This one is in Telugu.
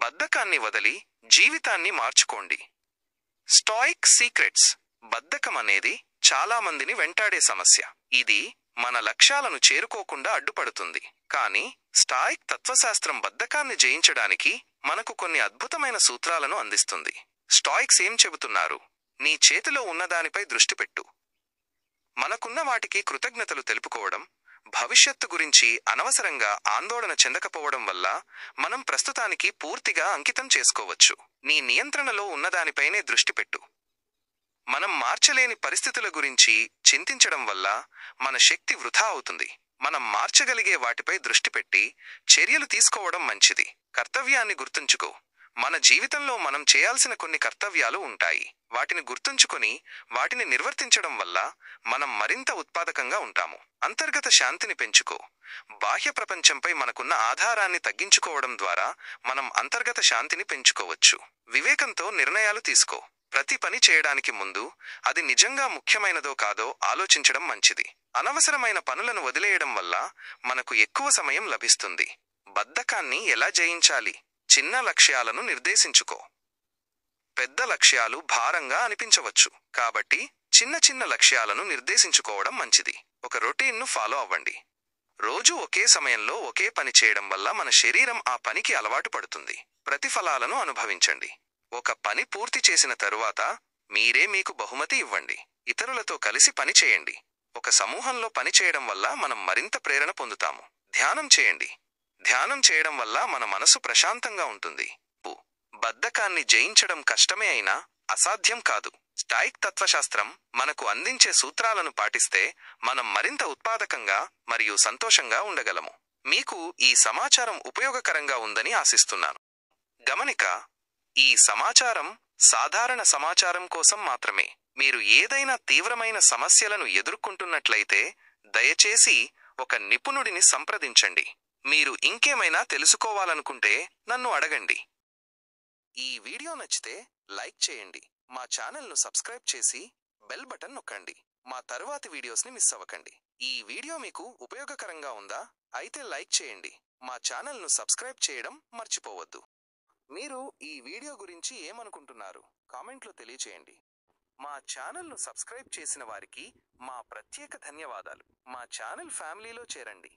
బద్ధకాన్ని వదిలి జీవితాన్ని మార్చుకోండి. Stoic secrets. బద్ధకం అనేది చాలా మందిని వెంటాడే సమస్య. ఇది మన లక్ష్యాలను చేరుకోకుండా అడ్డుపడుతుంది. కానీ స్టాయిక్ తత్వశాస్త్రం బద్ధకాన్ని జయించడానికి మనకు కొన్ని అద్భుతమైన సూత్రాలను అందిస్తుంది. స్టాయిక్స్ ఏం చెబుతున్నారు? నీ చేతిలో ఉన్నదానిపై దృష్టి పెట్టు. మనకున్న వాటికి కృతజ్ఞతలు తెలుపుకోవడం, భవిష్యత్తు గురించి అనవసరంగా ఆందోళన చెందకపోవడం వల్ల మనం ప్రస్తుతానికి పూర్తిగా అంకితం చేసుకోవచ్చు. నీ నియంత్రణలో ఉన్నదానిపైనే దృష్టి పెట్టు. మనం మార్చలేని పరిస్థితుల గురించి చింతించడం వల్ల మన శక్తి వృధా అవుతుంది. మనం మార్చగలిగే వాటిపై దృష్టి పెట్టి చర్యలు తీసుకోవడం మంచిది. కర్తవ్యాన్ని గుర్తుంచుకో. మన జీవితంలో మనం చేయాల్సిన కొన్ని కర్తవ్యాలు ఉంటాయి. వాటిని గుర్తుంచుకొని వాటిని నిర్వర్తించడం వల్ల మనం మరింత ఉత్పాదకంగా ఉంటాము. అంతర్గత శాంతిని పెంచుకో. బాహ్య ప్రపంచంపై మనకున్న ఆధారాన్ని తగ్గించుకోవడం ద్వారా మనం అంతర్గత శాంతిని పెంచుకోవచ్చు. వివేకంతో నిర్ణయాలు తీసుకో. ప్రతి పని చేయడానికి ముందు అది నిజంగా ముఖ్యమైనదో కాదో ఆలోచించడం మంచిది. అనవసరమైన పనులను వదిలేయడం వల్ల మనకు ఎక్కువ సమయం లభిస్తుంది. బద్ధకాన్ని ఎలా జయించాలి? చిన్న లక్ష్యాలను నిర్దేశించుకో. పెద్ద లక్ష్యాలు భారంగా అనిపించవచ్చు. కాబట్టి చిన్న చిన్న లక్ష్యాలను నిర్దేశించుకోవడం మంచిది. ఒక రొటీన్ను ఫాలో అవ్వండి. రోజు ఒకే సమయంలో ఒకే పని చేయడం వల్ల మన శరీరం ఆ పనికి అలవాటు పడుతుంది. ప్రతిఫలాలను అనుభవించండి. ఒక పని పూర్తి చేసిన తరువాత మీరే మీకు బహుమతి ఇవ్వండి. ఇతరులతో కలిసి పని చేయండి. ఒక సమూహంలో పని చేయడం వల్ల మనం మరింత ప్రేరణ పొందుతాము. ధ్యానం చేయండి. ధ్యానం చేయడం వల్ల మన మనసు ప్రశాంతంగా ఉంటుంది. బద్ధకాన్ని జయించడం కష్టమే అయినా అసాధ్యం కాదు. స్టాయిక్ తత్వశాస్త్రం మనకు అందించే సూత్రాలను పాటిస్తే మనం మరింత ఉత్పాదకంగా మరియు సంతోషంగా ఉండగలము. మీకు ఈ సమాచారం ఉపయోగకరంగా ఉందని ఆశిస్తున్నాను. గమనిక: ఈ సమాచారం సాధారణ సమాచారం కోసం మాత్రమే. మీరు ఏదైనా తీవ్రమైన సమస్యలను ఎదుర్కొంటున్నట్లయితే దయచేసి ఒక నిపుణుడిని సంప్రదించండి. మీరు ఇంకేమైనా తెలుసుకోవాలనుకుంటే నన్ను అడగండి. ఈ వీడియో నచ్చితే లైక్ చేయండి. మా ఛానల్ను సబ్స్క్రైబ్ చేసి బెల్ బటన్ నొక్కండి. మా తరువాతి వీడియోస్ని మిస్ అవ్వకండి. ఈ వీడియో మీకు ఉపయోగకరంగా ఉందా? అయితే లైక్ చేయండి. మా ఛానల్ను సబ్స్క్రైబ్ చేయడం మర్చిపోవద్దు. మీరు ఈ వీడియో గురించి ఏమనుకుంటున్నారు? కామెంట్లో తెలియచేయండి. మా ఛానల్ను సబ్స్క్రైబ్ చేసిన వారికి మా ప్రత్యేక ధన్యవాదాలు. మా ఛానల్ ఫ్యామిలీలో చేరండి.